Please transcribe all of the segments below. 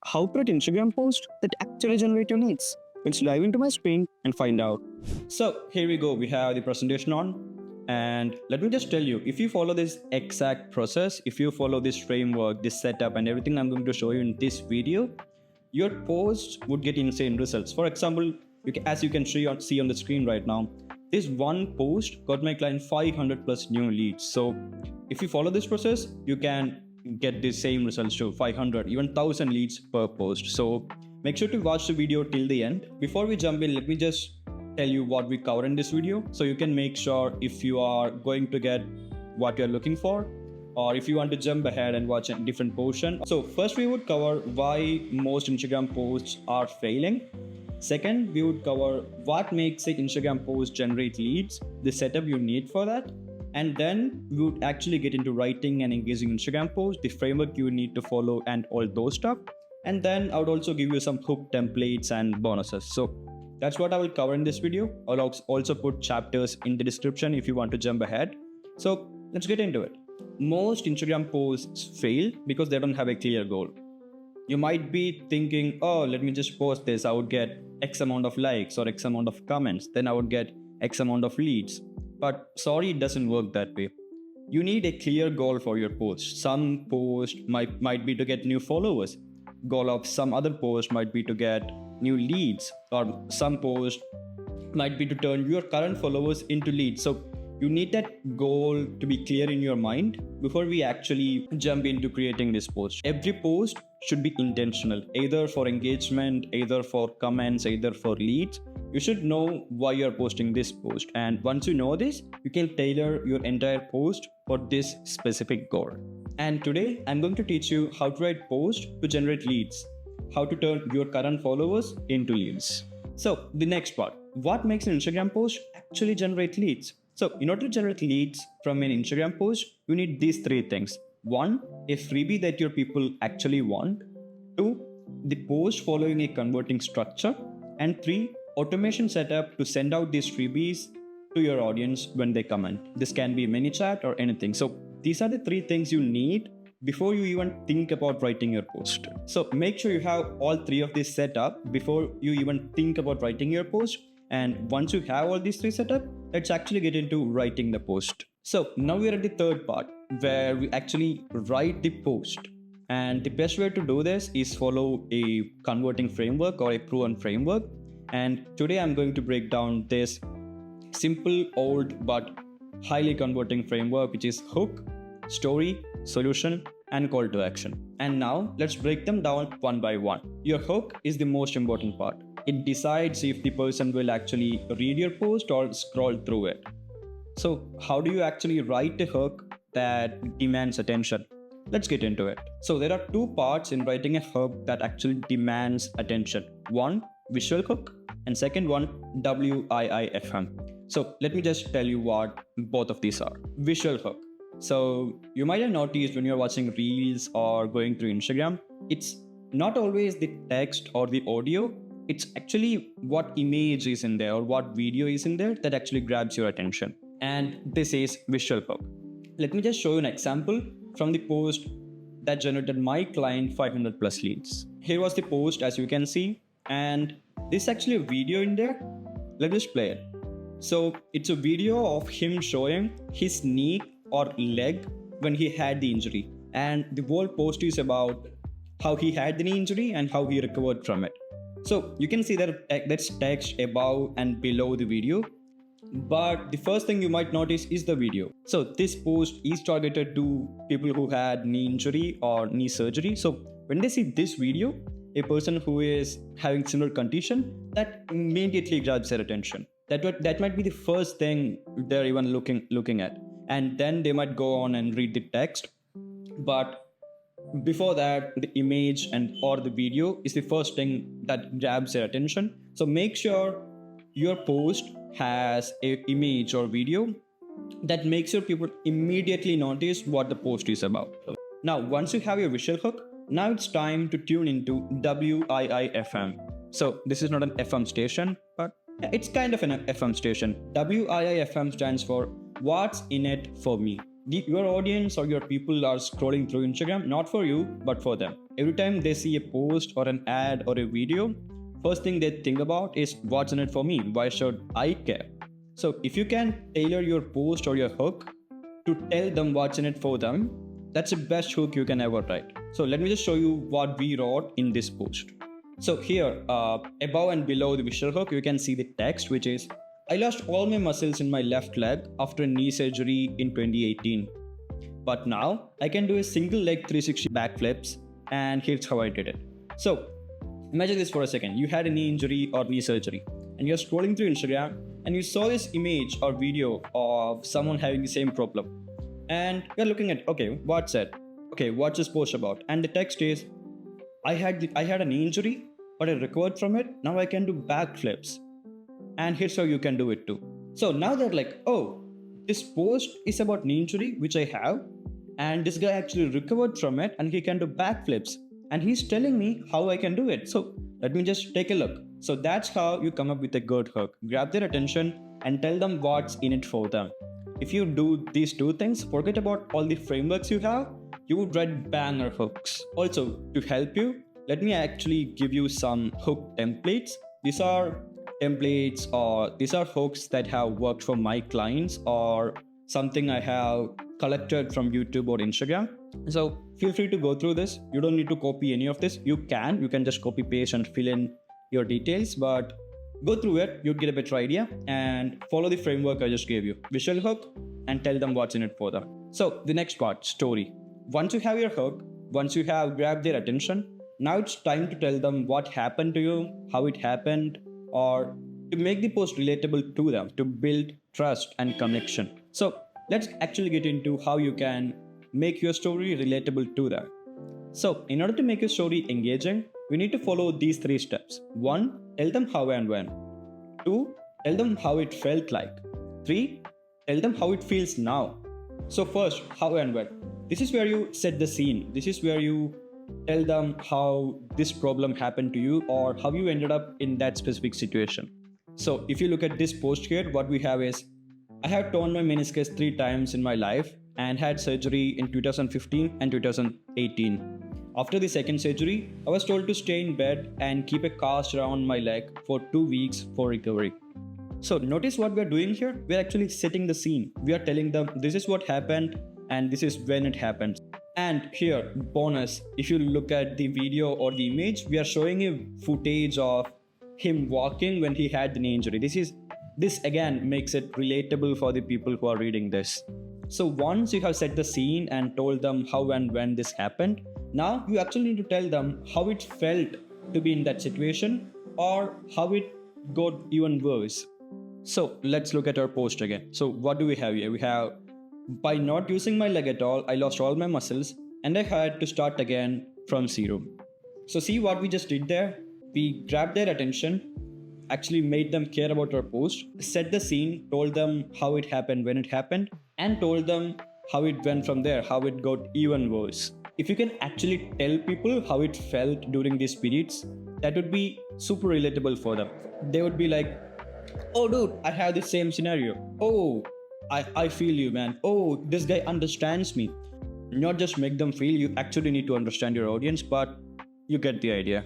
how to write Instagram post that actually generate your needs. Let's dive into my screen and find out. So here we go. We have the presentation on. And let me just tell you, if you follow this exact process, if you follow this framework, this setup and everything I'm going to show you in this video, your posts would get insane results. For example, as you can see on the screen right now, this one post got my client 500 plus new leads. So if you follow this process, you can get the same results too, 500, even 1000 leads per post. So make sure to watch the video till the end. Before we jump in, let me just tell you what we cover in this video, so you can make sure if you are going to get what you're looking for, or if you want to jump ahead and watch a different portion. So first we would cover why most Instagram posts are failing. Second, we would cover what makes an Instagram post generate leads, the setup you need for that. And then we would actually get into writing and engaging Instagram posts, the framework you need to follow and all those stuff. And then I would also give you some hook templates and bonuses. So that's what I will cover in this video. I'll also put chapters in the description if you want to jump ahead. So let's get into it. Most Instagram posts fail because they don't have a clear goal. You might be thinking, oh, let me just post this. I would get X amount of likes or X amount of comments. Then I would get X amount of leads. But sorry, it doesn't work that way. You need a clear goal for your post. Some post might be to get new followers. Goal of some other post might be to get new leads, or some post might be to turn your current followers into leads. So you need that goal to be clear in your mind before we actually jump into creating this post. Every post should be intentional, either for engagement, either for comments, either for leads. You should know why you're posting this post. And once you know this, you can tailor your entire post for this specific goal. And today I'm going to teach you how to write posts to generate leads, how to turn your current followers into leads. So the next part, what makes an Instagram post actually generate leads? So in order to generate leads from an Instagram post, you need these three things. 1, a freebie that your people actually want. 2, the post following a converting structure. And 3, automation setup to send out these freebies to your audience when they comment. This can be ManyChat or anything. So these are the 3 things you need before you even think about writing your post. So make sure you have all 3 of these set up before you even think about writing your post. And once you have all these 3 set up, let's actually get into writing the post. So now we're at the third part where we actually write the post. And the best way to do this is follow a converting framework or a proven framework. And today I'm going to break down this simple, old, but highly converting framework, which is hook, story, solution, and call to action. And now let's break them down one by one. Your hook is the most important part. It decides if the person will actually read your post or scroll through it. So how do you actually write a hook that demands attention? Let's get into it. So there are 2 parts in writing a hook that actually demands attention. 1, visual hook, and second one, WIIFM. So let me just tell you what both of these are. Visual hook. So you might have noticed when you're watching reels or going through Instagram, it's not always the text or the audio. It's actually what image is in there or what video is in there that actually grabs your attention. And this is visual hook. Let me just show you an example from the post that generated my client 500 plus leads. Here was the post, as you can see, and this is actually a video in there. Let me just play it. So it's a video of him showing his knee or leg when he had the injury. And the whole post is about how he had the knee injury and how he recovered from it. So you can see that that's text above and below the video. But the first thing you might notice is the video. So this post is targeted to people who had knee injury or knee surgery. So when they see this video, a person who is having similar condition, that immediately grabs their attention. That might be the first thing they're even looking at. And then they might go on and read the text. But before that, the image or the video is the first thing that grabs their attention. So make sure your post has an image or video that makes your people immediately notice what the post is about. Now, once you have your visual hook, now it's time to tune into WIIFM. So this is not an FM station, but it's kind of an FM station. WIIFM stands for What's in it for me. Your audience or your people are scrolling through Instagram, not for you, but for them. every time they see a post or an ad or a video, first thing they think about is what's in it for me? Why should I care? So if you can tailor your post or your hook to tell them what's in it for them, that's the best hook you can ever write. So let me just show you what we wrote in this post. So here, above and below the visual hook, you can see the text, which is, I lost all my muscles in my left leg after knee surgery in 2018. But now I can do a single leg 360 backflips, and here's how I did it. So imagine this for a second. You had a knee injury or knee surgery, and you're scrolling through Instagram and you saw this image or video of someone having the same problem. And you're looking at, okay, what's it? Okay, what's this post about? And the text is, I had a knee injury, but I recovered from it. Now I can do backflips. And here's how you can do it too. So now they're like, oh, this post is about knee injury, which I have. And this guy actually recovered from it and he can do backflips. And he's telling me how I can do it. So let me just take a look. So that's how you come up with a good hook. Grab their attention and tell them what's in it for them. If you do these two things, forget about all the frameworks you have, you would write banger hooks. Also, to help you, let me actually give you some hook templates. These are templates or these are hooks that have worked for my clients or something I have collected from YouTube or Instagram. So feel free to go through this. You don't need to copy any of this. You can just copy paste and fill in your details, but go through it, you'd get a better idea and follow the framework I just gave you. Visual hook and tell them what's in it for them. So the next part, story. Once you have your hook, once you have grabbed their attention, now it's time to tell them what happened to you, how it happened, or to make the post relatable to them, to build trust and connection. So let's actually get into how you can make your story relatable to them. So in order to make your story engaging, we need to follow these 3 steps. 1, tell them how and when. 2, tell them how it felt like. 3, tell them how it feels now. So first, how and when. This is where you set the scene. This is where you tell them how this problem happened to you or how you ended up in that specific situation. So if you look at this post here, what we have is, I have torn my meniscus 3 times in my life and had surgery in 2015 and 2018. After the second surgery, I was told to stay in bed and keep a cast around my leg for 2 weeks for recovery. So notice what we're doing here. We're actually setting the scene. We are telling them this is what happened and this is when it happened. And here, bonus, if you look at the video or the image, we are showing you footage of him walking when he had the knee injury. This again makes it relatable for the people who are reading this. So once you have set the scene and told them how and when this happened, now you actually need to tell them how it felt to be in that situation or how it got even worse. So let's look at our post again. So what do we have here? We have, by not using my leg at all, I lost all my muscles and I had to start again from zero. So see what we just did there? We grabbed their attention, actually made them care about our post, set the scene, told them how it happened when it happened, and told them how it went from there, how it got even worse. If you can actually tell people how it felt during these periods, that would be super relatable for them. They would be like, oh dude, I have the same scenario. Oh, I feel you, man. Oh, this guy understands me. Not just make them feel, you actually need to understand your audience, but you get the idea.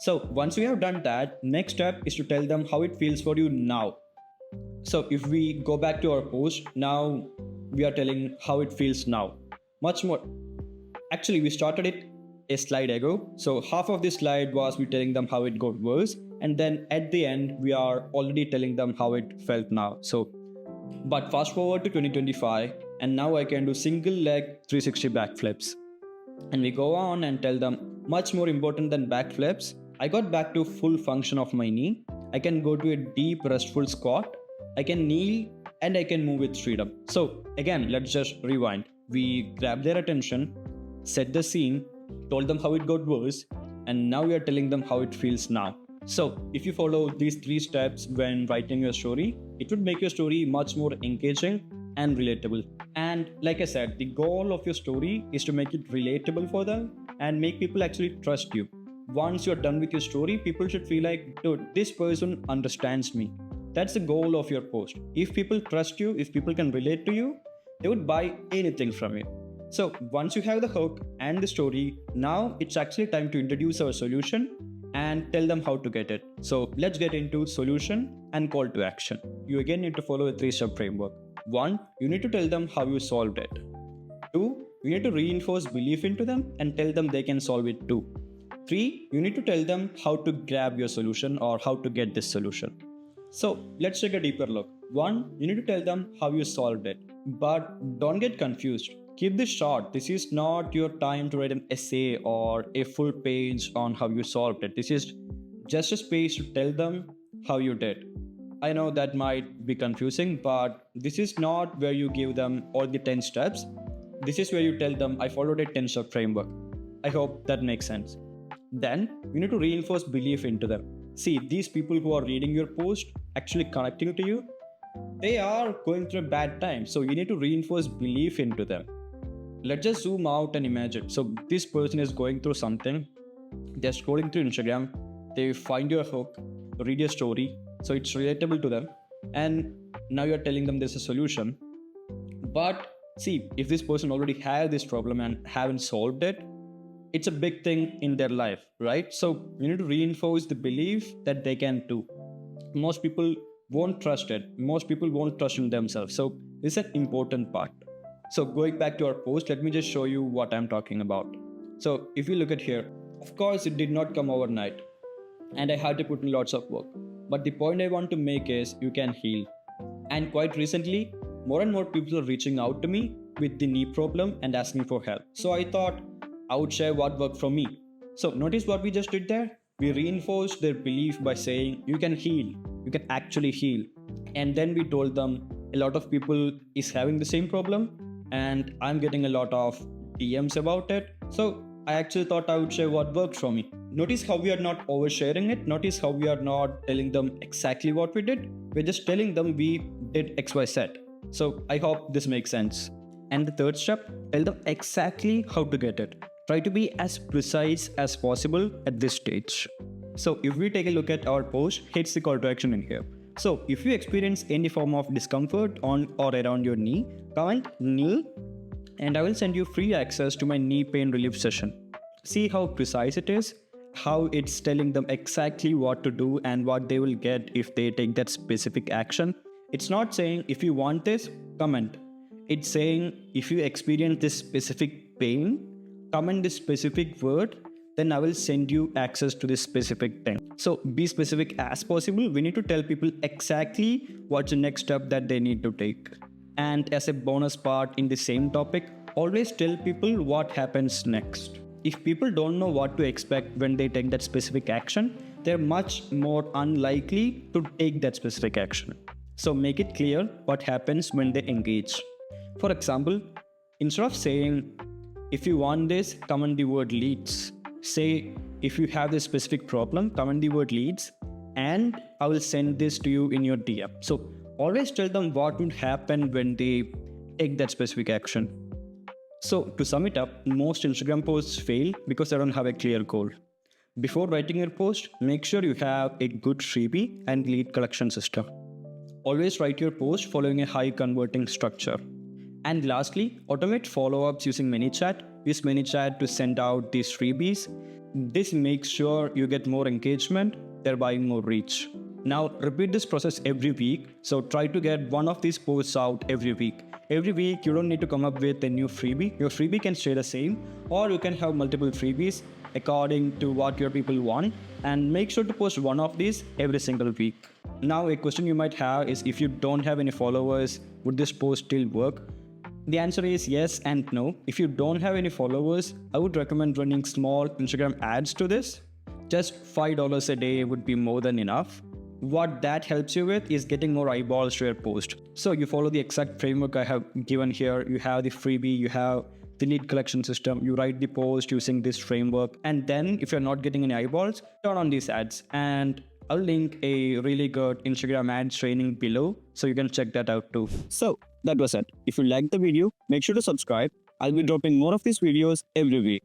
So once we have done that, next step is to tell them how it feels for you now. So if we go back to our post, now we are telling how it feels now. Much more. Actually, we started it a slide ago. So half of this slide was we telling them how it got worse. And then at the end, we are already telling them how it felt now. So, but fast forward to 2025, and now I can do single leg 360 backflips. And we go on and tell them, much more important than backflips, I got back to full function of my knee. I can go to a deep restful squat. I can kneel and I can move with freedom. So again, let's just rewind. We grabbed their attention, set the scene, told them how it got worse, and now we are telling them how it feels now. So if you follow these 3 steps when writing your story, it would make your story much more engaging and relatable. And like I said, the goal of your story is to make it relatable for them and make people actually trust you. Once you're done with your story, people should feel like, dude, this person understands me. That's the goal of your post. If people trust you, if people can relate to you, they would buy anything from you. So once you have the hook and the story, now it's actually time to introduce our solution and tell them how to get it. So let's get into solution and call to action. You again need to follow a 3-step framework. 1, you need to tell them how you solved it. 2, you need to reinforce belief into them and tell them they can solve it too. 3, you need to tell them how to grab your solution or how to get this solution. So let's take a deeper look. 1, you need to tell them how you solved it. But don't get confused. Keep this short. This is not your time to write an essay or a full page on how you solved it. This is just a space to tell them how you did. I know that might be confusing, but this is not where you give them all the 10 steps. This is where you tell them, I followed a 10-step framework. I hope that makes sense. Then you need to reinforce belief into them. See, these people who are reading your post, actually connecting to you, they are going through a bad time. So you need to reinforce belief into them. Let's just zoom out and imagine. So this person is going through something. They're scrolling through Instagram. They find your hook, read your story. So it's relatable to them. And now you're telling them there's a solution. But see, if this person already had this problem and haven't solved it, it's a big thing in their life, right? So you need to reinforce the belief that they can too. Most people won't trust it. Most people won't trust in themselves. So this is an important part. So going back to our post, let me just show you what I'm talking about. So if you look at here, of course it did not come overnight and I had to put in lots of work. But the point I want to make is you can heal. And quite recently, more and more people are reaching out to me with the knee problem and asking for help. So I thought I would share what worked for me. So notice what we just did there? We reinforced their belief by saying you can heal, you can actually heal. And then we told them a lot of people is having the same problem and I'm getting a lot of DMs about it. So I actually thought I would share what worked for me. Notice how we are not oversharing it. Notice how we are not telling them exactly what we did. We're just telling them we did XYZ. So I hope this makes sense. And the third step, tell them exactly how to get it. Try to be as precise as possible at this stage. So if we take a look at our post, here's the call to action in here. So if you experience any form of discomfort on or around your knee, comment knee and I will send you free access to my knee pain relief session. See how precise it is, how it's telling them exactly what to do and what they will get if they take that specific action. It's not saying if you want this, comment. It's saying if you experience this specific pain, comment this specific word, then I will send you access to this specific thing. So be specific as possible. We need to tell people exactly what's the next step that they need to take. And as a bonus part in the same topic, always tell people what happens next. If people don't know what to expect when they take that specific action, they're much more unlikely to take that specific action. So make it clear what happens when they engage. For example, instead of saying, if you want this, comment the word leads. Say, if you have this specific problem, comment the word leads and I will send this to you in your DM. So always tell them what would happen when they take that specific action. So to sum it up, most Instagram posts fail because they don't have a clear goal. Before writing your post, make sure you have a good freebie and lead collection system. Always write your post following a high converting structure. And lastly, automate follow-ups using ManyChat. Use ManyChat to send out these freebies. This makes sure you get more engagement, thereby more reach. Now repeat this process every week. So try to get one of these posts out every week. Every week, you don't need to come up with a new freebie. Your freebie can stay the same, or you can have multiple freebies according to what your people want. And make sure to post one of these every single week. Now, a question you might have is if you don't have any followers, would this post still work? The answer is yes and no. If you don't have any followers, I would recommend running small Instagram ads to this. Just $5 a day would be more than enough. What that helps you with is getting more eyeballs to your post. So you follow the exact framework I have given here. You have the freebie, you have the lead collection system, you write the post using this framework. And then if you're not getting any eyeballs, turn on these ads. And I'll link a really good Instagram ads training below, so you can check that out too. So that was it. If you liked the video, make sure to subscribe. I'll be dropping more of these videos every week.